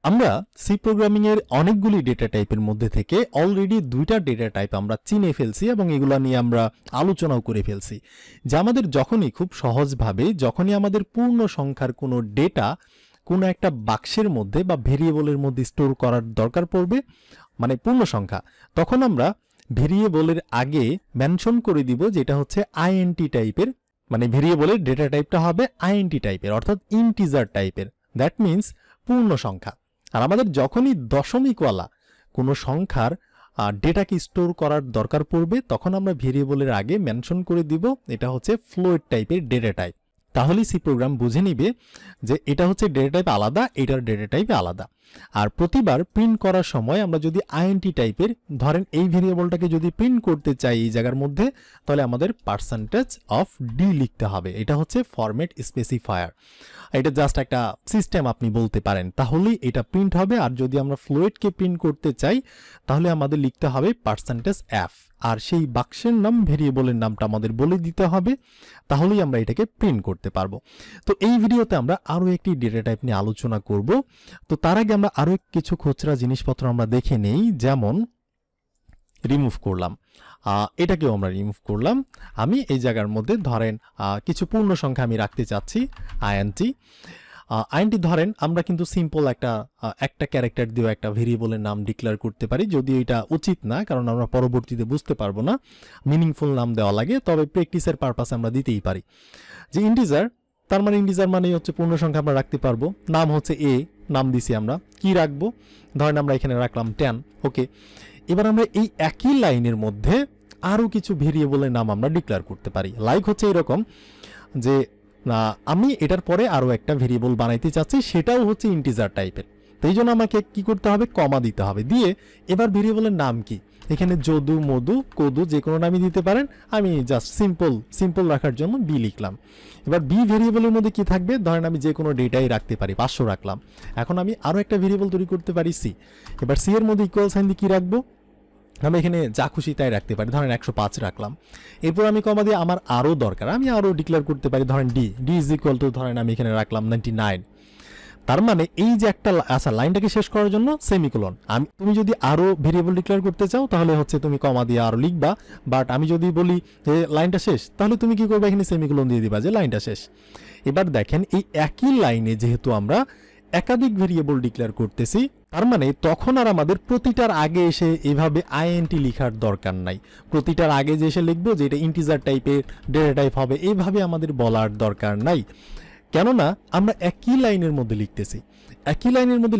আমরা C programming এর অনেকগুলি ডেটা টাইপের মধ্যে থেকে অলরেডি দুইটা ডেটা টাইপ আমরা চিনে ফেলছি এবং এগুলা নিয়ে আমরা আলোচনাও করে ফেলছি, যা আমাদের যখনই খুব সহজভাবে যখনই আমাদের পূর্ণ সংখ্যার কোনো ডেটা কোনো একটা বাক্সের মধ্যে বা ভেরিয়েবলের মধ্যে স্টোর করার দরকার পড়বে, মানে পূর্ণ সংখ্যা, তখন আমরা ভেরিয়েবলের আগে মেনশন করে দিব যেটা হচ্ছে আইএনটি টাইপের, মানে ভেরিয়েবলের ডেটা টাইপটা হবে আইএনটি টাইপের অর্থাৎ ইন্টিজার টাইপের, দ্যাট মিন্স পূর্ণ সংখ্যা। আর আমাদের যখনই দশমিকওয়ালা কোনো সংখ্যার ডেটাকে স্টোর করার দরকার পড়বে তখন আমরা ভেরিয়েবলের আগে মেনশন করে দিব এটা হচ্ছে ফ্লোট টাইপের ডেটা টাইপ। তাহলেই সি প্রোগ্রাম বুঝে নিবে যে এটা হচ্ছে ডেটা টাইপ আলাদা, এটার ডেটা টাইপ আলাদা। আর প্রতিবার প্রিন্ট করার সময় আমরা যদি আইএনটি টাইপের ধরেন এই ভেরিয়েবলটাকে যদি প্রিন্ট করতে চাই এই জায়গার মধ্যে, তাহলে আমাদের পার্সেন্টেজ অফ ডি লিখতে হবে। এটা হচ্ছে ফরম্যাট স্পেসিফায়ার, এটা জাস্ট একটা সিস্টেম আপনি বলতে পারেন, তাহলেই এটা প্রিন্ট হবে। আর যদি আমরা ফ্লোয়েটকে প্রিন্ট করতে চাই তাহলে আমাদের লিখতে হবে পার্সেন্টেজ এফ, আর সেই বাক্সের নাম ভেরিয়েবলের নামটা আমাদের বলে দিতে হবে, তাহলেই আমরা এটাকে প্রিন্ট করতে পারবো। তো এই ভিডিওতে আমরা আরও একটি ডেটা টাইপ নিয়ে আলোচনা করব। তো তার আগে আমরা আরও কিছু খুচরা জিনিসপত্র আমরা দেখে নেই, যেমন রিমুভ করলাম, এটাকেও আমরা রিমুভ করলাম। আমি এই জায়গার মধ্যে ধরেন কিছু পূর্ণ সংখ্যা আমি রাখতে চাচ্ছি আইএনটি ধরেন আমরা কিন্তু সিম্পল একটা ক্যারেক্টার দিয়েও একটা ভেরিয়েবলের নাম ডিক্লেয়ার করতে পারি, যদিও এটা উচিত না কারণ আমরা পরবর্তীতে বুঝতে পারবো না, মিনিংফুল নাম দেওয়া লাগে, তবে প্র্যাকটিসের পারপাসে আমরা দিতেই পারি। যে ইন্টিজার, তার মানে ইন্টিজার মানেই হচ্ছে পূর্ণ সংখ্যা আমরা রাখতে পারবো। নাম হচ্ছে এ, নাম দিছি আমরা, কি রাখবো, ধরেন আমরা এখানে রাখলাম 10। ওকে, এবার আমরা এই একই লাইনের মধ্যে আরও কিছু ভেরিয়েবলের নাম আমরা ডিক্লেয়ার করতে পারি। লাইক হচ্ছে এরকম যে আমি এটার পরে আরও একটা ভেরিয়েবল বানাইতে চাচ্ছি, সেটাও হচ্ছে ইন্টিজার টাইপের, তো এই জন্য আমাকে কি করতে হবে, কমা দিতে হবে। দিয়ে এবার ভেরিয়েবলের নাম কি, এখানে যদু, মধু, কদু যে কোনো নামই দিতে পারেন, আমি জাস্ট সিম্পল রাখার জন্য বি লিখলাম। এবার বি ভেরিয়েবলের মধ্যে কি থাকবে, ধরেন আমি যে কোনো ডেটাই রাখতে পারি, 500 রাখলাম। এখন আমি আরও একটা ভেরিয়েবল তৈরি করতে পারি সি, এবার সি এর মধ্যে ইকুয়াল সাইন দিয়ে কী রাখবো, আমি এখানে যা খুশি তাই রাখতে পারি, ধরেন 105 রাখলাম। এরপর আমি কমা দিয়ে আমার আরও দরকার, আমি আরও ডিক্লেয়ার করতে পারি, ধরেন ডি ইজ ইকুয়াল টু ধরেন আমি এখানে রাখলাম 99। তার মানে এই যে একটা লাইনটাকে শেষ করার জন্য সেমিকোলন, তুমি যদি আরও ভেরিয়েবল ডিক্লেয়ার করতে চাও তাহলে হচ্ছে তুমি কমা দিয়ে আরও লিখবা, বাট আমি যদি বলি যে লাইনটা শেষ তাহলে তুমি কি করবে, এখানে সেমিকোলন দিয়ে দিবা যে লাইনটা শেষ। এবার দেখেন এই একই লাইনে যেহেতু আমরা একাধিক ভেরিয়েবল ডিক্লেয়ার করতেছি, তার মানে তখন আর আমাদের প্রতিটার আগে এসে এভাবে আইএনটি লেখার দরকার নাই। প্রতিটার আগে যে এসে লিখবো যে এটা ইন্টিজার টাইপের ডেটা টাইপ হবে, এইভাবে আমাদের বলার দরকার নাই, কেননা আমরা একই লাইনের মধ্যে লিখতেছি। একই লাইনের মধ্যে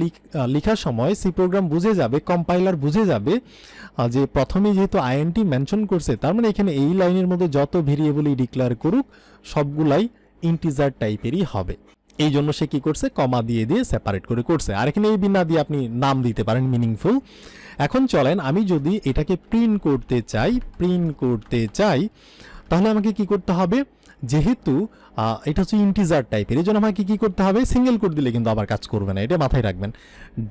লেখার সময় সি প্রোগ্রাম বুঝে যাবে, কম্পাইলার বুঝে যাবে যে প্রথমে যেহেতু আইএনটি মেনশন করছে, তার মানে এখানে এই লাইনের মধ্যে যত ভেরিয়েবলই ডিক্লেয়ার করুক সবগুলাই ইন্টিজার টাইপেরই হবে। এই জন্য সে কি করছে, কমা দিয়ে সেপারেট করে করছে। আর এখানে এই বিনা দিয়ে আপনি নাম দিতে পারেন মিনিংফুল। এখন চলেন আমি যদি এটাকে প্রিন্ট করতে চাই তাহলে আমাকে কি করতে হবে, যেহেতু এটা হচ্ছে ইন্টিজার টাইপের, এই জন্য আমাকে কি করতে হবে, সিঙ্গেল কোড দিলে কিন্তু আবার কাজ করবে না, এটা মাথায় রাখবেন,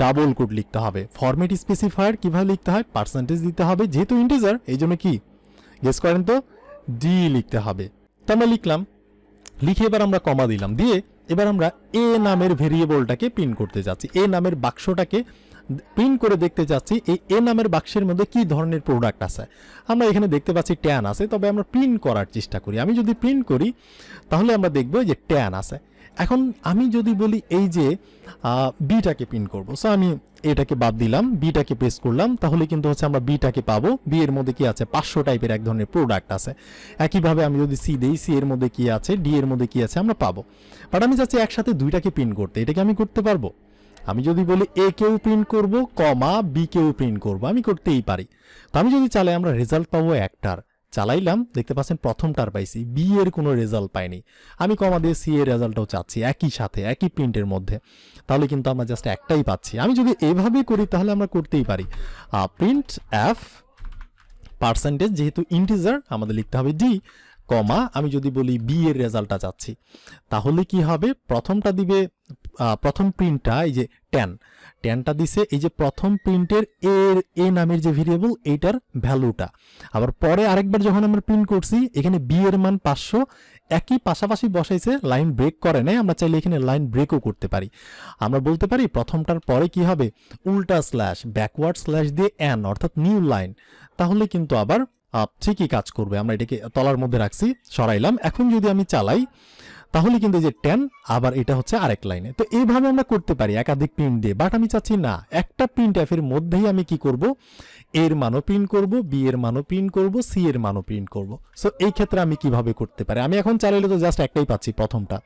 ডাবল কোড লিখতে হবে। ফরম্যাট স্পেসিফায়ার কিভাবে লিখতে হয়, পার্সেন্টেজ দিতে হবে, যেহেতু ইন্টিজার এই জন্য কি গেস করেন তো, ডি লিখতে হবে। তো আমরা লিখলাম, লিখে এবার আমরা কমা দিলাম, দিয়ে এবার আমরা এ নামের ভেরিয়েবলটাকে প্রিন্ট করতে যাচ্ছি, এ নামের বাক্সটাকে প্রিন্ট করে দেখতে চাচ্ছি এই এ নামের বাক্সের মধ্যে কি ধরনের প্রোডাক্ট আছে। আমরা এখানে দেখতে পাচ্ছি 10 আছে, তবে আমরা প্রিন্ট করার চেষ্টা করি। আমি যদি প্রিন্ট করি তাহলে আমরা দেখব যে 10 আছে। এখন আমি যদি বলি এই যে বিটাকে প্রিন্ট করব, সো আমি এটাকে বাদ দিলাম, বিটাকে প্রেস করলাম, তাহলে কিন্তু হচ্ছে আমরা বিটাকে পাবো। বি এর মধ্যে কি আছে, 500 টাইপের এক ধরনের প্রোডাক্ট আছে। একইভাবে আমি যদি সি দেই, সি এর মধ্যে কি আছে, ডি এর মধ্যে কি আছে আমরা পাবো। বাট আমি চাচ্ছি একসাথে দুইটাকে প্রিন্ট করতে, এটাকে আমি করতে পারবো। আমি যদি বলি এ কেও প্রিন্ট করব, কমা বি কেও প্রিন্ট করব, আমি করতেই পারি। তো আমি যদি চালাই আমরা রেজাল্ট পাবো একটার, চালাইলাম, দেখতে পাচ্ছেন প্রথমটার পাইছি, বি এর কোনো রেজাল্ট পাইনি। আমি কমা দিয়ে সি এর রেজাল্টটাও চাচ্ছি একই সাথে, একই প্রিন্টের মধ্যে, তাহলে কিন্তু আমরা জাস্ট একটাই পাচ্ছি। আমি যদি এভাবে করি তাহলে আমরা করতেই পারি প্রিন্ট এফ পার্সেন্টেজ, যেহেতু ইন্টিজার আমাদের লিখতে হবে ডি, কমা আমি যদি বলি বি এর রেজাল্টটা চাচ্ছি, তাহলে কি হবে, প্রথমটা দিবে, প্রথম প্রিন্টটা এই যে 10টা দিছে, এই যে প্রথম প্রিন্টের এ নামের যে ভেরিয়েবল এইটার ভ্যালুটা। আবার পরে আরেকবার যখন আমরা প্রিন্ট করছি এখানে বি এর মান 500, একই পাশাপাশি বসাইছে, লাইন ব্রেক করে নাই। আমরা চাইলে এখানে লাইন ব্রেকও করতে পারি। আমরা বলতে পারি প্রথমটার পরে কি হবে, উল্টা স্ল্যাশ ব্যাকওয়ার্ড স্ল্যাশ দিয়ে এন অর্থাৎ নিউ লাইন, তাহলে কিন্তু আবার ঠিকই কাজ করবে। আমরা এটাকে তলার মধ্যে রাখছি, সরাইলাম। এখন যদি আমি চালাই তাহলে কিন্তু যে 10 আবার এটা হচ্ছে আরেক লাইনে। তো এইভাবে আমরা করতে পারি একাধিক প্রিন্ট দিয়ে, বাট আমি চাচ্ছি না, একটা প্রিন্ট এফ এর মধ্যেই আমি কি করব, এর মানও প্রিন্ট করব, বি এর মানও প্রিন্ট করব, সি এর মানও প্রিন্ট করব। সো এই ক্ষেত্রে আমি কিভাবে করতে পারি, আমি এখন চালাইলে তো জাস্ট একটাই পাচ্ছি, প্রথমটা।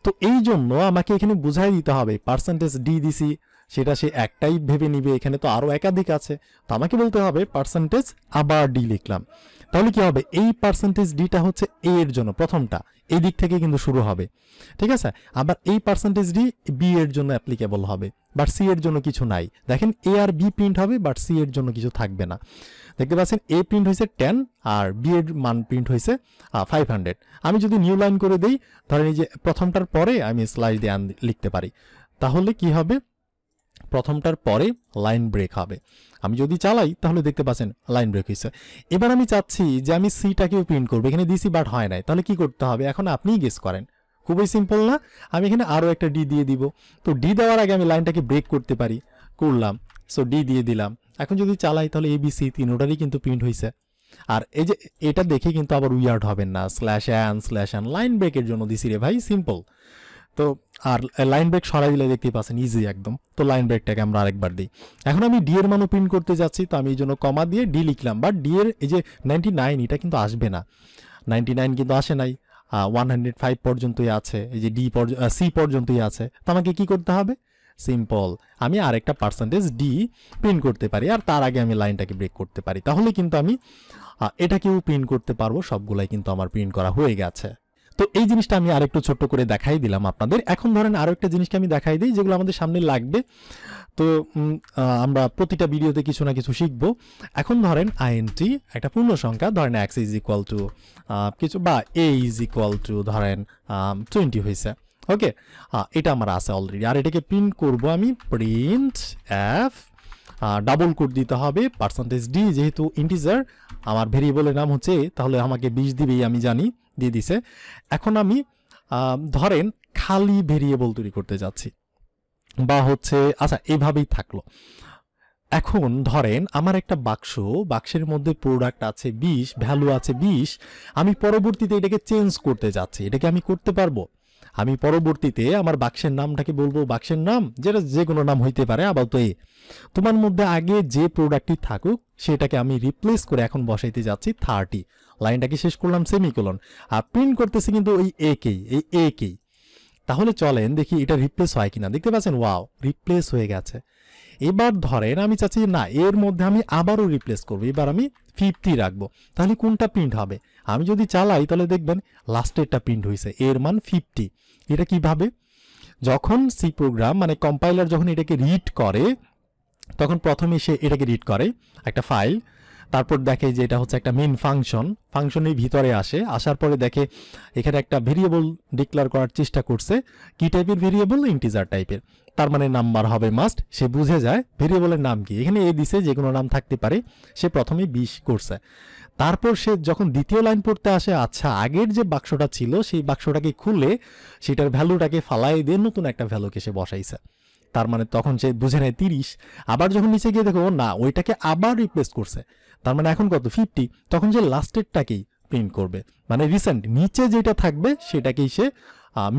তো এই জন্য আমাকে এখানে বুঝাই দিতে হবে, পার্সেন্টেজ ডি দিছি সেটা সে একটাই ভেবে নিবে, এখানে তো আরও একাধিক আছে। তো আমাকে বলতে হবে পার্সেন্টেজ আবার ডি লিখলাম, তাহলে কি হবে, এই পার্সেন্টেজ ডিটা হচ্ছে এ এর জন্য, প্রথমটা এই দিক থেকে কিন্তু শুরু হবে, ঠিক আছে। আবার এই পার্সেন্টেজ ডি বি এর জন্য অ্যাপ্লিকেবল হবে, বাট সি এর জন্য কিছু নাই। দেখেন এ আর বি প্রিন্ট হবে, বাট সি এর জন্য কিছু থাকবে না। দেখতে পাচ্ছেন এ প্রিন্ট হয়েছে 10 আর বি এর মান প্রিন্ট হয়েছে 500। আমি যদি নিউ লাইন করে দেই, ধরেন এই যে প্রথমটার পরে আমি স্লাইস দিয়ে লিখতে পারি, তাহলে কি হবে, প্রথমটার পরে লাইন ব্রেক হবে। আমি যদি চালাই তাহলে দেখতে পাচ্ছেন লাইন ব্রেক হয়েছে। এবার আমি চাচ্ছি যে আমি সিটাকেও প্রিন্ট করবো, এখানে দিছি বাট হয় নাই, তাহলে কি করতে হবে, এখন আপনিই গেস করেন। খুবই সিম্পল না, আমি এখানে আরও একটা ডি দিয়ে দিব। তো ডি দেওয়ার আগে আমি লাইনটাকে ব্রেক করতে পারি, করলাম। সো ডি দিয়ে দিলাম। এখন যদি চালাই তাহলে এ বি সি তিনোটারই কিন্তু প্রিন্ট হয়েছে। আর এই যে এটা দেখে কিন্তু আবার উইয়ার্ড হবেন না, স্ল্যাশ অ্যান লাইন ব্রেকের জন্য দিছি রে ভাই, সিম্পল। তো আর লাইন ব্রেক সরাই দিলে দেখতেই পাচ্ছেন ইজি একদম। তো লাইন ব্রেকটাকে আমরা আরেকবার দিই। এখন আমি ডি এর মানও প্রিন্ট করতে যাচ্ছি, তো আমি এই জন্য কমা দিয়ে ডি লিখলাম, বাট ডি এর এই যে 99 এটা কিন্তু আসবে না, 99 কিন্তু আসে নাই, 105 পর্যন্তই আছে, এই যে সি পর্যন্তই আছে। তো আমাকে কি করতে হবে, সিম্পল, আমি আরেকটা পার্সেন্টেজ ডি প্রিন্ট করতে পারি, আর তার আগে আমি লাইনটাকে ব্রেক করতে পারি, তাহলে কিন্তু আমি এটাকেও প্রিন্ট করতে পারবো। সবগুলাই কিন্তু আমার প্রিন্ট করা হয়ে গেছে। তো এই জিনিসটা আমি আরেকটু ছোট্ট করে দেখাই দিলাম আপনাদের। এখন ধরেন আরো একটা জিনিসকে আমি দেখাই দিই, যেগুলো আমাদের সামনে লাগবে। তো আমরা প্রতিটা ভিডিওতে কিছু না কিছু শিখবো। এখন ধরেন আইএনটি একটা পূর্ণ সংখ্যা, ধরেন এক্স ইজ ইকুয়াল টু কিছু, বা এ ইজ ইকুয়াল টু ধরেন 20 হয়েছে, ওকে। এটা আমার আছে অলরেডি, আর এটাকে প্রিন্ট করব আমি, প্রিন্ট এফ, ডাবল কোড দিতে হবে, পার্সেন্টেজ ডি, যেহেতু ইন্টিজার আমার ভেরিয়েবলের নাম হচ্ছে, তাহলে আমাকে 20 দিবেই, আমি জানি, দিয়ে দিছে। এখন আমি ধরেন খালি ভেরিয়েবল তৈরি করতে যাচ্ছি, বা হচ্ছে আচ্ছা এইভাবেই থাকলো। এখন ধরেন আমার একটা বাক্সের মধ্যে প্রোডাক্ট আছে 20, ভ্যালু আছে 20, আমি পরবর্তীতে এটাকে চেঞ্জ করতে যাচ্ছি, এটাকে আমি করতে পারবো। আমি পরবর্তীতে আমার বাক্সের নামটাকে বলবো, বাক্সের নাম যেটা যে কোনো নাম হইতে পারে, আপাতত এ। তোমার মধ্যে আগে যে প্রোডাক্টটি থাকুক সেটাকে আমি রিপ্লেস করে এখন বসাইতে যাচ্ছি 30। লাইনটাকে শেষ করলাম সেমিকোলন, আর প্রিন্ট করতেছি কিন্তু ওই একেই। তাহলে চলেন দেখি এটা রিপ্লেস হয় কিনা। দেখতে পাচ্ছেন, ওয়াও, রিপ্লেস হয়ে গেছে। এবার ধরেন আমি চাচ্ছি না, এর মধ্যে আমি আবারও রিপ্লেস করবো, এবার আমি 50 রাখবো। তাহলে কোনটা প্রিন্ট হবে, আমি যদি চালাই তাহলে দেখবেন লাস্টেরটা প্রিন্ট হয়েছে, এর মান 50। এটা কিভাবে, যখন সি প্রোগ্রাম মানে কম্পাইলার যখন এটাকে রিড করে, তখন প্রথমে সে এটাকে রিড করে একটা ফাইল, তারপর দেখে যে এটা হচ্ছে একটা মেইন ফাংশনের ভিতরে আসার পরে দেখে এখানে একটা ভেরিয়েবল ডিক্লেয়ার করার চেষ্টা করছে। কি টাইপের ভেরিয়েবল, ইন্টিজার টাইপের, তার মানে নাম্বার হবে মাস্ট। সে বুঝে যায় ভেরিয়েবলের নাম কি, এখানে এ দিছে, যে কোনো নাম থাকতে পারে। সে প্রথমে 20 করছে, তারপর সে যখন দ্বিতীয় লাইন পড়তে আসে, আচ্ছা আগের যে বাক্সটা ছিল সেই বাক্সটাকে খুলে সেটার ভ্যালুটাকে ফালাই দিয়ে নতুন একটা ভ্যালুকে সে বসাইছে, তার মানে তখন সে বুঝে নেয় 30। আবার যখন নিচে গিয়ে দেখো না, ওইটাকে আবার রিপ্লেস করছে, তার মানে এখন কত, 50। তখন যে লাস্টেরটাকেই প্রিন্ট করবে, মানে রিসেন্ট নিচে যেটা থাকবে সেটাকেই সে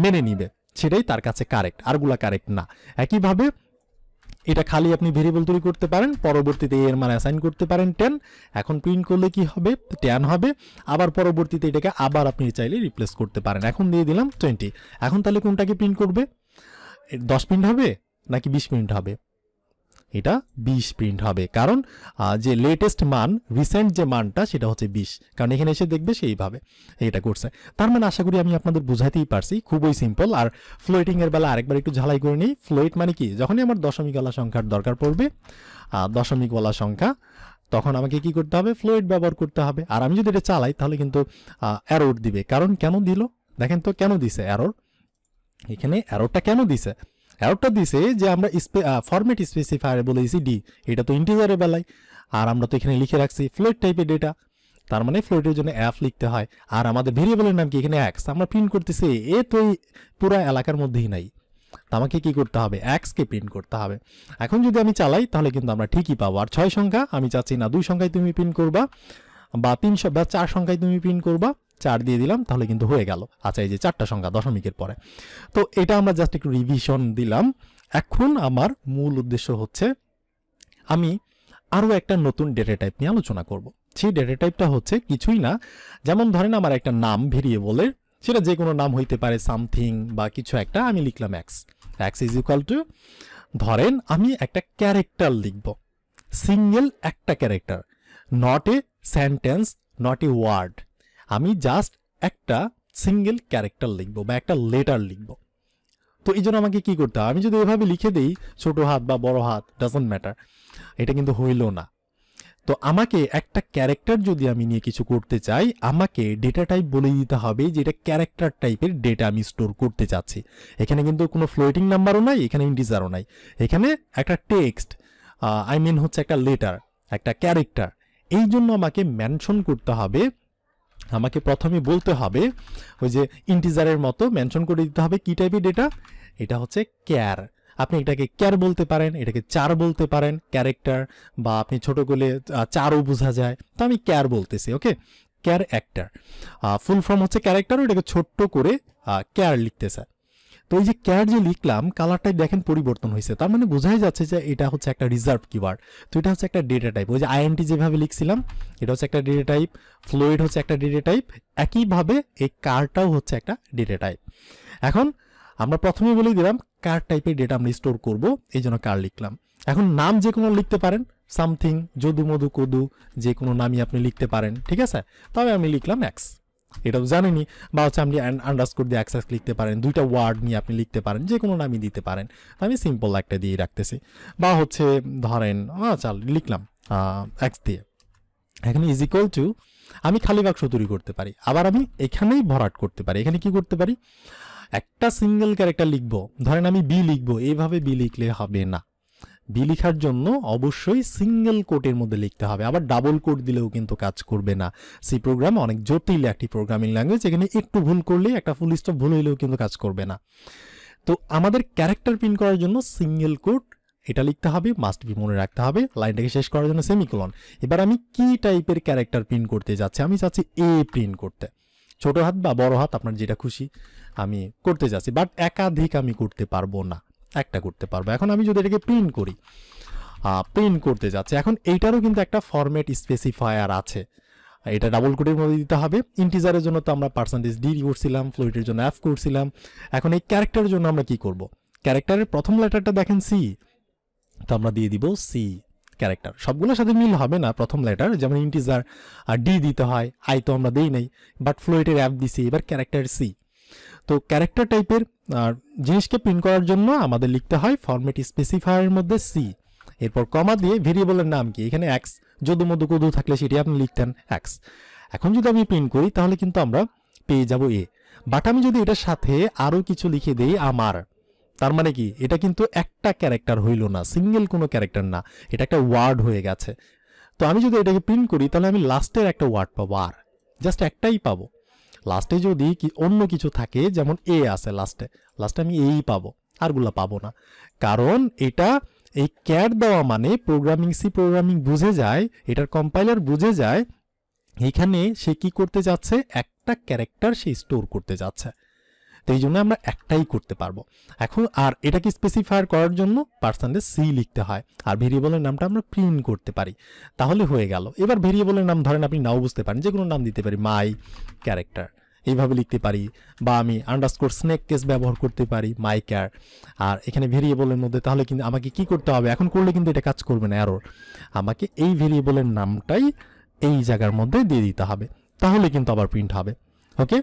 মেনে নিবে, সেটাই তার কাছে কারেক্ট, আরগুলা কারেক্ট না। একইভাবে এটা খালি আপনি ভেরিয়েবল তৈরি করতে পারেন, পরবর্তীতে এর মান অ্যাসাইন করতে পারেন 10। এখন প্রিন্ট করলে কি হবে, 10 হবে। আবার পরবর্তীতে এটাকে আবার আপনি চাইলে রিপ্লেস করতে পারেন। এখন দিয়ে দিলাম 20। এখন তাহলে কোনটাকে প্রিন্ট করবে, 10 প্রিন্ট হবে নাকি 20 প্রিন্ট হবে, এটা 20 প্রিন্ট হবে, কারণ যে লেটেস্ট মান, রিসেন্ট যে মানটা সেটা হচ্ছে 20, কারণ এখানে এসে দেখবে সেইভাবে এটা করছে। তার মানে আশা করি আমি আপনাদের বুঝাইতেই পারছি, খুবই সিম্পল। আর ফ্লোটিং এর বেলা আরেকবার একটু ঝালাই করে নিই। ফ্লোট মানে কি, যখনই আমার দশমিকওয়ালা সংখ্যার দরকার পড়বে, দশমিকওয়ালা সংখ্যা, তখন আমাকে কি করতে হবে, ফ্লোট ব্যবহার করতে হবে। আর আমি যদি এটা চালাই তাহলে কিন্তু অ্যারোর দিবে, কারণ কেন দিল দেখেন তো, কেন দিছে অ্যারোর, এখানে অ্যারোটা কেন দিছে, অ্যারোটা দিছে যে আমরা ফরম্যাট স্পেসিফায়ার বলেছি ডি, এটা তো ইন্টিজারের বেলায়, আর আমরা তো এখানে লিখে রাখছি ফ্লোট টাইপের ডেটা, তার মানে ফ্লোটের জন্য এফ লিখতে হয়। আর আমাদের ভেরিয়েবলের নাম কি এখানে এক্স, আমরা প্রিন্ট করতেছি এ তো এই পুরো এলাকার মধ্যেই নাই, তো আমাকে কি করতে হবে এক্সকে প্রিন্ট করতে হবে। এখন যদি আমি চালাই তাহলে কিন্তু আমরা ঠিকই পাবো। আর 6 সংখ্যা আমি চাচ্ছি না 2 সংখ্যায় তুমি প্রিন্ট করবা বা 3 বা 4 সংখ্যায় তুমি প্রিন্ট করবা, 4 দিয়ে দিলাম তাহলে কিন্তু হয়ে গেল। আচ্ছা এই যে 4টা সংখ্যা দশমিকের পরে, তো এটা আমরা জাস্ট একটু রিভিশন দিলাম। এখন আমার মূল উদ্দেশ্য হচ্ছে আমি আরও একটা নতুন ডেটা টাইপ নিয়ে আলোচনা করব। সেই ডেটা টাইপটা হচ্ছে কিছুই না, যেমন ধরেন আমার একটা নাম ভেরিয়েবলের, সেটা যে কোনো নাম হইতে পারে, সামথিং বা কিছু একটা, আমি লিখলাম x. X is equal to, ধরেন আমি একটা ক্যারেক্টার লিখব, সিঙ্গেল একটা character, not a sentence, not a word, আমি জাস্ট একটা সিঙ্গেল ক্যারেক্টার লিখব বা একটা লেটার লিখব। তো এই জন্য আমাকে কি করতে হবে, আমি যদি এভাবে লিখে দিই ছোট হাত বা বড় হাত ডাজন্ট ম্যাটার, এটা কিন্তু হইল না। তো আমাকে একটা ক্যারেক্টার যদি আমি নিয়ে কিছু করতে চাই, আমাকে ডেটা টাইপ বলে দিতে হবে যে এটা ক্যারেক্টার টাইপের ডেটা আমি স্টোর করতে চাচ্ছি। এখানে কিন্তু কোনো ফ্লোটিং নাম্বারও নাই, এখানে ইন্টিজারও নাই, এখানে একটা টেক্সট, আই মিন হচ্ছে একটা লেটার, একটা ক্যারেক্টার। এই জন্য আমাকে মেনশন করতে হবে, আমাকে প্রথমে বলতে হবে ওই যে ইন্টিজারের মতো মেনশন করে দিতে হবে কি টাইপের ডেটা, এটা হচ্ছে ক্যার। আপনি এটাকে ক্যার বলতে পারেন, এটাকে চার বলতে পারেন, ক্যারেক্টার, বা আপনি ছোট করলে চারও বোঝা যায়, তো আমি ক্যার বলতেছি। ওকে, ক্যার অ্যাক্টার, ফুল ফর্ম হচ্ছে ক্যারেক্টার, এটাকে ছোট্ট করে ক্যার লিখতেছে। তো এই যে ক্যার যে লিখলাম, কালারটাই দেখেন পরিবর্তন হয়েছে, তার মানে বোঝাই যাচ্ছে যে এটা হচ্ছে একটা রিজার্ভ কিওয়ার্ড। তো এটা হচ্ছে একটা ডেটা টাইপ, ওই যে আইএনটি যেভাবে লিখছিলাম এটা হচ্ছে একটা ডেটা টাইপ, ফ্লোইড হচ্ছে একটা ডেটা টাইপ, একইভাবে এই কারটাও হচ্ছে একটা ডেটা টাইপ। এখন আমরা প্রথমে বলে দিলাম কার টাইপের ডেটা আমরা স্টোর করব, এই জন্য কার লিখলাম। এখন নাম যে কোনো লিখতে পারেন, সামথিং, যদু মধু কদু, যে কোনো নামই আপনি লিখতে পারেন, ঠিক আছে। তবে আমি লিখলাম এক্স, এটাও জানেনি, বা হচ্ছে আপনি আন্ডারস্কোর দিয়ে এক্স লিখতে পারেন, দুইটা ওয়ার্ড নিয়ে আপনি লিখতে পারেন, যে কোনো নামই দিতে পারেন, আমি সিম্পল একটা দিয়ে রাখতেছি। বা হচ্ছে ধরেন চাল লিখলাম এক্স দিয়ে, এখানে ইজ ইকুয়াল টু, আমি খালি বাক্স তৈরি করতে পারি, আবার আমি এখানেই ভরাট করতে পারি। এখানে কি করতে পারি, একটা সিঙ্গেল ক্যারেক্টার লিখবো, ধরেন আমি বি লিখবো, এইভাবে বি লিখলে হবে না, বি লেখার জন্য অবশ্যই সিঙ্গেল কোটের মধ্যে লিখতে হবে, আবার ডাবল কোট দিলেও কিন্তু কাজ করবে না। সি প্রোগ্রাম অনেক জটিল একটি প্রোগ্রামিং ল্যাঙ্গুয়েজ, এখানে একটু ভুল করলে, একটা ফুল স্টপ ভুল হইলেও কিন্তু কাজ করবে না। তো আমাদের ক্যারেক্টার প্রিন্ট করার জন্য সিঙ্গেল কোট এটা লিখতে হবে, মাস্ট বি মনে রাখতে হবে, লাইনটাকে শেষ করার জন্য সেমিকোলন। এবার আমি কি টাইপের ক্যারেক্টার প্রিন্ট করতে যাচ্ছি, আমি চাচ্ছি এ প্রিন্ট করতে, ছোট হাত বা বড় হাত আপনার যেটা খুশি আমি করতে যাচ্ছি, বাট একাধিক আমি করতে পারবো না, একটা করতে পারবো। এখন আমি যদি এটাকে প্রিন্ট করি, প্রিন্ট করতে যাচ্ছে, এখন এইটারও কিন্তু একটা ফরম্যাট স্পেসিফায়ার আছে, এটা ডাবল কোটের মধ্যে দিতে হবে। ইন্টিজারের জন্য তো আমরা %d করছিলাম, ফ্লোটের জন্য f করছিলাম। এখন এই ক্যারেক্টারের জন্য আমরা কি করব, ক্যারেক্টারের প্রথম লেটারটা দেখেন সি, তো আমরা দিয়ে দিব সি ক্যারেক্টার। সবগুলোর সাথে মিল হবে না প্রথম লেটার, যেমন ইন্টিজার আর ডি দিতে হয়, আই তো আমরা দেই নাই, বাট ফ্লোটের f দিছি, এবার ক্যারেক্টার সি। তো ক্যারেক্টার টাইপের জিনিসকে প্রিন্ট করার জন্য আমাদের লিখতে হয় ফরম্যাট স্পেসিফায়ারের মধ্যে সি, এরপর কমা দিয়ে ভেরিয়েবলের নাম কি, এখানে এক্স, যদু মধু কদু থাকলে সেটি আপনি লিখতেন এক্স। এখন যদি আমি প্রিন্ট করি তাহলে কিন্তু আমরা পেয়ে যাব এ, বাট আমি যদি এটার সাথে আরও কিছু লিখে দেই আমার, তার মানে কি এটা কিন্তু একটা ক্যারেক্টার হইল না, সিঙ্গেল কোনো ক্যারেক্টার না, এটা একটা ওয়ার্ড হয়ে গেছে। তো আমি যদি এটাকে প্রিন্ট করি তাহলে আমি লাস্টের একটা ওয়ার্ড পাবো, আর জাস্ট একটাই পাবো। লাস্টে যদি অন্য কিছু থাকে, যেমন এ আছে লাস্টে, আমি এই পাবো, আরগুলা পাবো না, কারণ এটা এই ক্যাট দেওয়া মানে প্রোগ্রামিং, সি প্রোগ্রামিং বুঝে যায়, এটার কম্পাইলার বুঝে যায় এখানে সে কি করতে যাচ্ছে, একটা ক্যারেক্টার সে স্টোর করতে যাচ্ছে, তো এই জন্য আমরা একটাই করতে পারবো। এখন আর এটাকে স্পেসিফায়ার করার জন্য %c লিখতে হয়, আর ভেরিয়েবলের নামটা আমরা প্রিন্ট করতে পারি, তাহলে হয়ে গেল। এবার ভেরিয়েবলের নাম ধরেন আপনি নাও বুঝতে পারেন, যে কোনো নাম দিতে পারি, মাই ক্যারেক্টার এইভাবে লিখতে পারি, বা আমি আন্ডারস্কোর স্নেক কেস ব্যবহার করতে পারি, মাই ক্যার। আর এখানে ভেরিয়েবলের মধ্যে তাহলে কিন্তু আমাকে কি করতে হবে, এখন করলে কিন্তু এটা কাজ করবে না, এরর, আমাকে এই ভেরিয়েবলের নামটাই এই জায়গার মধ্যে দিয়ে দিতে হবে, তাহলে কিন্তু আবার প্রিন্ট হবে। ওকে,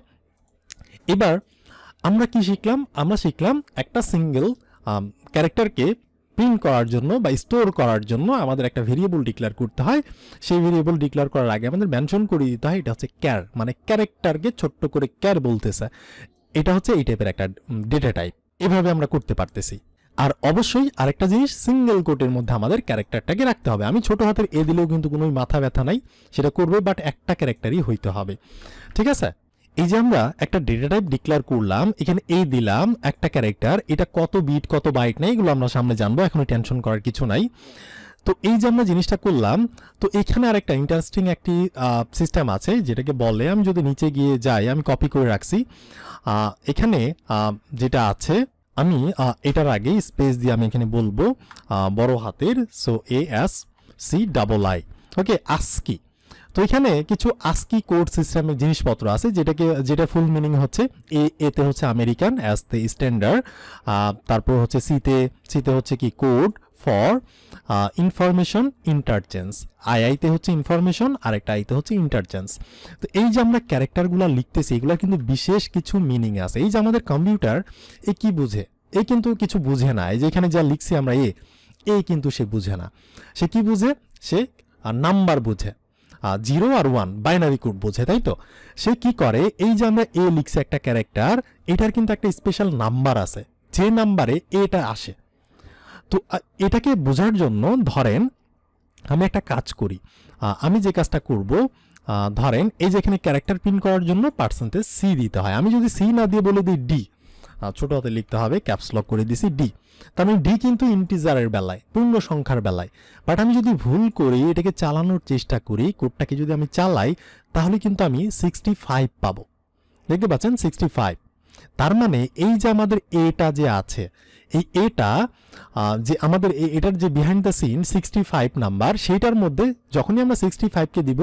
এবার আমরা কি শিখলাম, আমরা শিখলাম একটা সিঙ্গেল ক্যারেক্টারকে প্রিন্ট করার জন্য বা স্টোর করার জন্য আমাদের একটা ভেরিয়েবল ডিক্লেয়ার করতে হয়। সেই ভেরিয়েবল ডিক্লেয়ার করার আগে আমাদের মেনশন করে দিতে হয় এটা হচ্ছে ক্যার, মানে ক্যারেক্টারকে ছোট্ট করে ক্যার বলতেছে, এটা হচ্ছে এই টাইপের একটা ডেটা টাইপ। এভাবে আমরা করতে পারতেছি। আর অবশ্যই আরেকটা জিনিস, সিঙ্গেল কোটের মধ্যে আমাদের ক্যারেক্টারটাকে রাখতে হবে। আমি ছোট হাতের এ দিলেও কিন্তু কোনো মাথা ব্যথা নাই, সেটা করবে, বাট একটা ক্যারেক্টারই হইতে হবে, ঠিক আছে? এই যে আমরা একটা ডেটা টাইপ ডিক্লেয়ার করলাম, এখানে এ দিলাম একটা ক্যারেক্টার, এটা কত বিট কত বাইট নাই এগুলো আমরা সামনে জানবো, এখনো টেনশন করার কিছু নাই। তো এই যে আমরা জিনিসটা করলাম, তো এখানে আরেকটা ইন্টারেস্টিং একটি সিস্টেম আছে যেটাকে বলে, আমি যদি নিচে গিয়ে যাই, আমি কপি করে রাখছি, এখানে যেটা আছে, আমি এটার আগে স্পেস দিয়ে আমি এখানে বলবো বড় হাতের, সো ASCII, ওকে, ASCII। তো এখানে কিছু ASCII কোড সিস্টেমের জিনিসপত্র আছে, যেটা ফুল মিনিং হচ্ছে, এতে হচ্ছে আমেরিকান, অ্যাসতে স্ট্যান্ডার্ড, তারপর হচ্ছে সিতে হচ্ছে কি কোড ফর ইনফরমেশন ইন্টারচেঞ্জ, আইতে হচ্ছে ইনফরমেশন, আর একটা আইতে হচ্ছে ইন্টারচেঞ্জ। তো এই যে আমরা ক্যারেক্টারগুলো লিখতেছি, এগুলো কিন্তু বিশেষ কিছু মিনিং আছে। এই যে আমাদের কম্পিউটার এ কি বুঝে, এ কিন্তু কিছু বুঝে না। এই যে এখানে যা লিখছি আমরা এ কিন্তু সে বুঝে না। সে কি বুঝে? সে নাম্বার বুঝে, 0 আর 1 বাইনারি কোড বোঝে, তাই তো? সে কি করে, এই যে আমরা এ লিখছি একটা ক্যারেক্টার, এটার কিন্তু একটা স্পেশাল নাম্বার আছে, যে নাম্বারে এটা আসে। তো এটাকে বোঝার জন্য ধরেন আমি একটা কাজ করি, আমি যে কাজটা করব, ধরেন এই যে এখানে ক্যারেক্টার প্রিন্ট করার জন্য %c দিতে হয়। আমি যদি c না দিয়ে বলে দিই d, ছোট হাতে লিখতে হবে, ক্যাপস লক করে দিছি d, তার মানে d কিন্তু ইন্টিজারের বেলায়, পূর্ণ সংখ্যার বেলায়। বাট আমি যদি ভুল করি, এটাকে চালানোর চেষ্টা করি, কোডটাকে যদি আমি চালাই, তাহলে কিন্তু আমি 65 পাবো। দেখতে পাচ্ছেন 65। তার মানে এই যে আমাদের এটা যে আছে, এই এটা যে আমাদের এটার যে বিহাইন্ড দ্য সিন 65 নাম্বার, সেইটার মধ্যে যখনই আমরা 65কে দিব,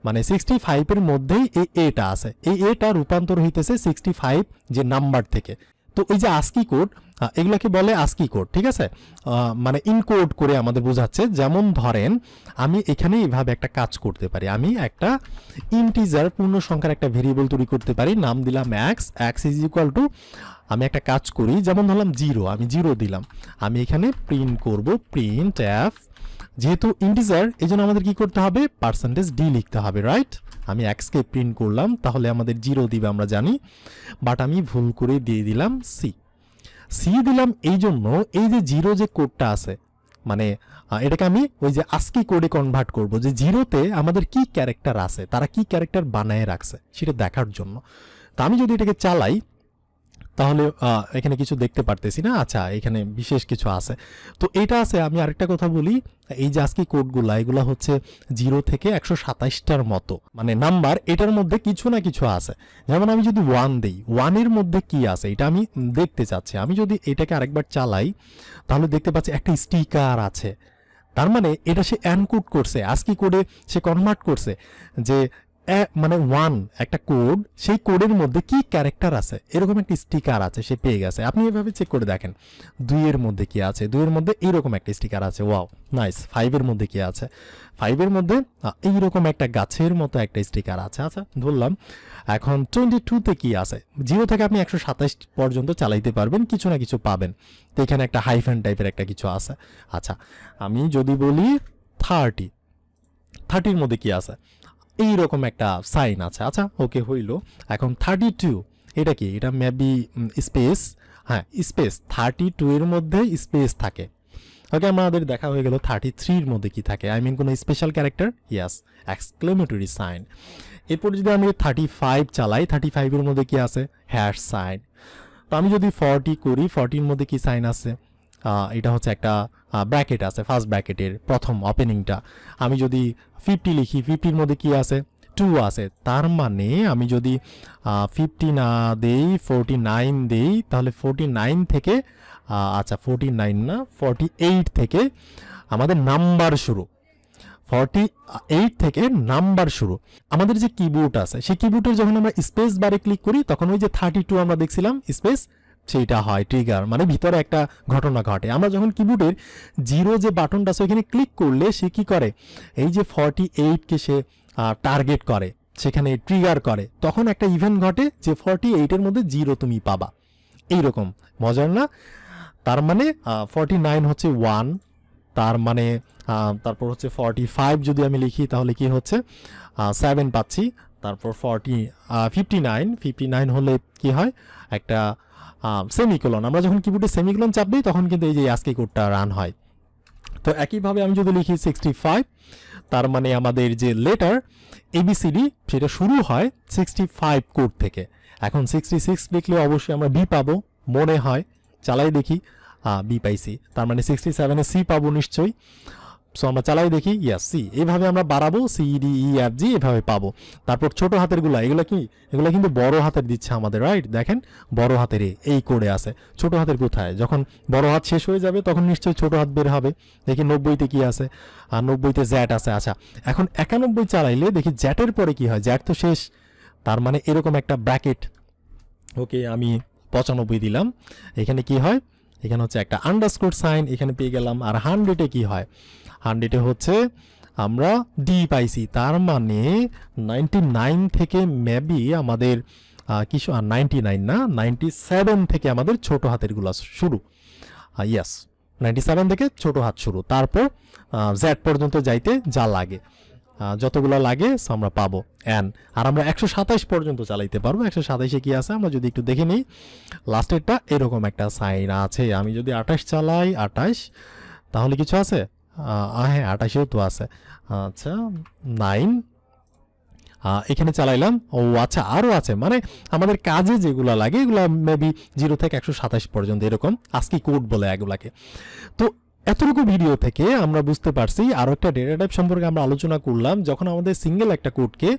মানে 65 এর মধ্যেই এই এটা আছে, এই এটা রূপান্তর হইতেছে 65 যে নাম্বার থেকে। তো এই যে ASCII কোড, এগুলাকে বলে ASCII কোড, ঠিক আছে? মানে ইনকোড করে আমাদের বোঝাচ্ছে। যেমন ধরেন আমি এখানে এইভাবে একটা কাজ করতে পারি, আমি একটা ইন্টিজার পূর্ণ সংখ্যার একটা ভেরিয়েবল তৈরি করতে পারি, নাম দিলাম x ইজ ইকুয়াল টু, আমি একটা কাজ করি, যেমন ধরলাম 0, আমি 0 দিলাম, আমি এখানে প্রিন্ট করব প্রিন্ট f, যেহেতু ইন্টিজার এই জন্য আমাদের কি করতে হবে, %d লিখতে হবে, রাইট? আমি x কে প্রিন্ট করলাম, তাহলে আমাদের 0 দিবে আমরা জানি, বাট আমি ভুল করে দিয়ে দিলাম c দিলাম, এই জন্য এই যে 0 যে কোডটা আছে, মানে এটাকে আমি ওই যে ASCII কোডে কনভার্ট করব, যে 0তে আমাদের কি ক্যারেক্টার আছে, তারা কি ক্যারেক্টার বানায় রাখছে সেটা দেখার জন্য। তো আমি যদি এটাকে চালাই, তাহলে এখানে কিছু দেখতে পারতেছি না। আচ্ছা, এখানে বিশেষ কিছু আছে। তো এটা আছে। আমি আরেকটা কথা বলি, এই যে ASCII কোডগুলা, এগুলা হচ্ছে 0 থেকে 127টার মতো মানে নাম্বার, এটার মধ্যে কিছু না কিছু আছে। যেমন আমি যদি 1 দেই, 1 এর মধ্যে কি আছে এটা আমি দেখতে চাচ্ছি। আমি যদি এটাকে আরেকবার চালাই, তাহলে দেখতে পাচ্ছি একটা স্টিকার আছে। তার মানে এটা সে এনকোড করছে, ASCII কোডে সে কনভার্ট করছে, যে মানে 1 একটা কোড, সেই কোডের মধ্যে কি ক্যারেক্টার আছে এরকম একটা স্টিকার আছে, সে পেয়ে গেছে। আপনি এভাবে চেক করে দেখেন 2 এর মধ্যে কি আছে, 2 এর মধ্যে এইরকম একটা স্টিকার আছে, ওয়াও নাইস। 5 এর মধ্যে কি আছে, 5 এর মধ্যে এইরকম একটা গাছের মতো একটা স্টিকার আছে। আচ্ছা, ধরলাম। এখন 22তে কি আছে, 0 থেকে আপনি 127 পর্যন্ত চালাইতে পারবেন, কিছু না কিছু পাবেন। তো এখানে একটা হাইফেন টাইপের একটা কিছু আছে। আচ্ছা, আমি যদি বলি 30 এর মধ্যে কি আছে, এইরকম একটা সাইন আছে। আচ্ছা, ওকে, হইল। এখন 32, এটা কি, এটা মেবি স্পেস, হ্যাঁ স্পেস, 32 এর মধ্যে স্পেস থাকে। ওকে, আমাদের দেখা হয়ে গেল 33 এর মধ্যে কি থাকে, আই মিন কোনো স্পেশাল ক্যারেক্টার, ইয়াস, এক্সক্লেমেটরি সাইন। এরপর যদি আমি 35 চালাই, 35 এর মধ্যে কি আছে, হ্যাশ সাইন। তো আমি যদি 40 করি, 40 এর মধ্যে কি সাইন আছে, এটা হচ্ছে একটা ব্র্যাকেট আছে, ফার্স্ট ব্র্যাকেটের প্রথম ওপেনিংটা। আমি যদি 50 লিখি, 50 এর মধ্যে কি আছে, 2 আছে। তার মানে আমি যদি 50 না দেই, 49 দেই, তাহলে 49 থেকে, আচ্ছা 49 না, 48 থেকে আমাদের নাম্বার শুরু, 48 থেকে নাম্বার শুরু। আমাদের যে কিবোর্ড আছে, সেই কিবোর্ডের যখন আমরা স্পেস বারে ক্লিক করি, তখন ওই যে 32 আমরা দেখছিলাম স্পেস, সেইটা হয় ট্রিগার, মানে ভিতরে একটা ঘটনা ঘটে। আমরা যখন কিবোর্ডের 0 যে বাটনটা আছে ওইখানে ক্লিক করলে সে কি করে, এই যে 48কে সে টার্গেট করে, সেখানে ট্রিগার করে, তখন একটা ইভেন্ট ঘটে যে 48 এর মধ্যে 0 তুমি পাবা। এইরকম মজার না? তার মানে 49 হচ্ছে 1, তার মানে তারপর হচ্ছে 45 যদি আমি লিখি, তাহলে কি হচ্ছে 7 পাচ্ছি। তারপর 59 হলে কি হয়, একটা সেমিকোলন, আমরা যখন কিবোর্ডে সেমিকোলন চাপ দিই তখন কিন্তু এই যে আজকে কোডটা রান হয়। তো একইভাবে আমি যদি লিখি 65, তার মানে আমাদের যে লেটার ABCD সেটা শুরু হয় 65 কোড থেকে। এখন 66 লিখলে অবশ্যই আমরা বি পাবো মনে হয়, চালাই দেখি, বি পাইছি, তার মানে 67-এ সি পাবো নিশ্চয়ই। সো আমরা চালাই দেখি, ইয়াস সি। এইভাবে আমরা বাড়াবো CDEFG, এভাবে পাবো। তারপর ছোট হাতের গুলা, এগুলো কি, এগুলো কিন্তু বড় হাতের দিচ্ছে আমাদের, রাইট? দেখেন বড় হাতের এই কোডে আছে, ছোট হাতের কোথায়? যখন বড় হাত শেষ হয়ে যাবে তখন নিশ্চয়ই ছোট হাত বের হবে। দেখি 90-তে কি আছে, আর 90-তে জ্যাট আছে। আচ্ছা, এখন 91 চালাইলে দেখি জ্যাটের পরে কি হয়, জ্যাট তো শেষ, তার মানে এরকম একটা ব্র্যাকেট। ওকে, আমি 95 দিলাম, এখানে কি হয়, এখানে হচ্ছে একটা আন্ডারস্কোর সাইন এখানে পেয়ে গেলাম। আর 100-এ কি হয়, 100-এ হচ্ছে আমরা ডি পাইছি, তার মানে 99 থেকে মেবি আমাদের কিছু, 99 না, 97 থেকে আমাদের ছোট হাতের গুলা শুরু। ইয়াস, 97 থেকে ছোট হাত শুরু, তারপর জেড পর্যন্ত যাইতে যা লাগে, যতগুলো লাগে আমরা পাবো এন। আর আমরা 127 পর্যন্ত চালাইতে পারবো। 127-এ কি আছে আমরা যদি একটু দেখে নিই, লাস্টেরটা এরকম একটা সাইন আছে। আমি যদি 28 চালাই, 28, তাহলে কিছু আছে, হ্যাঁ 28-এও তো আছে। আচ্ছা 9, এখানে চালাইলাম, ও আচ্ছা আরও আছে, মানে আমাদের কাজে যেগুলো লাগে এগুলো মেবি 0 থেকে 127 পর্যন্ত, এরকম আজকে কোড বলে এগুলাকে। তো এতটুকু ভিডিও থেকে আমরা বুঝতে পারছি, আরও একটা ডেটা টাইপ সম্পর্কে আমরা আলোচনা করলাম। যখন আমাদের সিঙ্গেল একটা কোডকে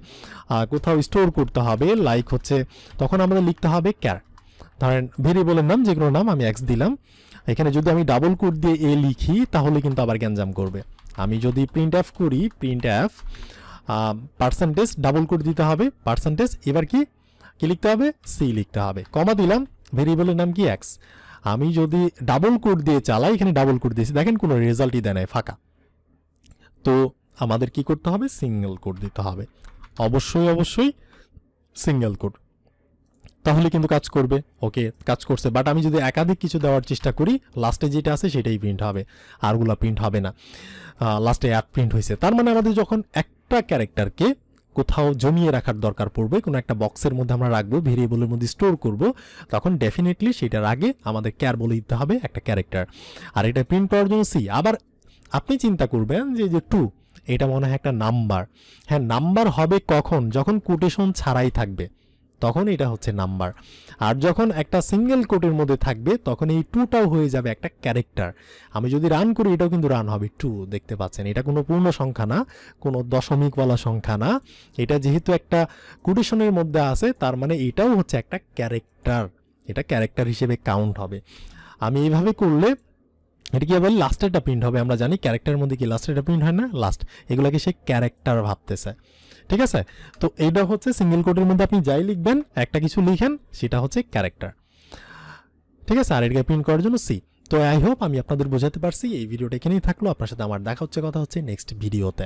কোথাও স্টোর করতে হবে, লাইক হচ্ছে, তখন আমাদের লিখতে হবে ক্যার, ধরেন ভেরিয়েবলের নাম যে কোনো নাম, আমি এক্স দিলাম। এখানে যদি আমি ডাবল কোড দিয়ে এ লিখি তাহলে কিন্তু আবার গ্যাঞ্জাম করবে। আমি যদি প্রিন্ট এফ করি, print F percentage, double code দিতে হবে পার্সেন্টেজ, এবার কি লিখতে হবে, সি লিখতে হবে, কমা দিলাম, ভেরিয়েবলের নাম কি এক্স। আমি যদি ডাবল কোড দিয়ে চালাই, এখানে ডাবল কোড দিয়েছি, দেখেন কোনো রেজাল্টই দেয় নাই, ফাঁকা। তো আমাদের কি করতে হবে, সিঙ্গেল কোড দিতে হবে, অবশ্যই সিঙ্গেল কোড, তাহলে কিন্তু কাজ করবে। ওকে, কাজ করছে। বাট আমি যদি একাধিক কিছু দেওয়ার চেষ্টা করি, লাস্টে যেটা আছে সেটাই প্রিন্ট হবে, আরগুলা প্রিন্ট হবে না। লাস্টে এক প্রিন্ট হয়েছে, তার মানে আমাদের যখন একটা ক্যারেক্টারকে কোথাও জমিয়ে রাখার দরকার পড়বে, কোনো একটা বক্সের মধ্যে আমরা রাখবো, ভেরিয়েবলের মধ্যে স্টোর করব, তখন ডেফিনেটলি সেটার আগে আমাদের ক্যার বলে দিতে হবে একটা ক্যারেক্টার। আর এটা প্রিন্ট করার জন্য সি। আবার আপনি চিন্তা করবেন যে 2, এটা মনে হয় একটা নাম্বার। হ্যাঁ, নাম্বার হবে কখন, যখন কোটেশন ছাড়াই থাকবে, তখন এটা হচ্ছে নাম্বার। আর যখন একটা সিঙ্গেল কোটের মধ্যে থাকবে তখন এই 2টাও হয়ে যাবে একটা ক্যারেক্টার। আমি যদি রান করি এটাও কিন্তু রান হবে 2, দেখতে পাচ্ছেন এটা কোনো পূর্ণ সংখ্যা না, কোনো দশমিকওয়ালা সংখ্যা না, এটা যেহেতু একটা কোটেশনের মধ্যে আছে তার মানে এটাও হচ্ছে একটা ক্যারেক্টার, এটা ক্যারেক্টার হিসেবে কাউন্ট হবে। আমি এইভাবে করলে এটা কি বলি, লাস্টেরটা প্রিন্ট হবে। আমরা জানি ক্যারেক্টারের মধ্যে কি লাস্টেরটা প্রিন্ট হয় না, লাস্ট, এগুলাকে সে ক্যারেক্টার ভাবতেছে। ঠিক আছে, তো এইটা হচ্ছে সিঙ্গেল কোডের মধ্যে আপনি যাই লিখবেন, একটা কিছু লিখেন, সেটা হচ্ছে ক্যারেক্টার। ঠিক আছে, আর এটাকে প্রিন্ট করার জন্য সি। তো আই হোপ আমি আপনাদের বোঝাতে পারছি। এই ভিডিওটা এখানেই থাকলো, আপনার সাথে আমার দেখা হচ্ছে, কথা হচ্ছে নেক্সট ভিডিওতে।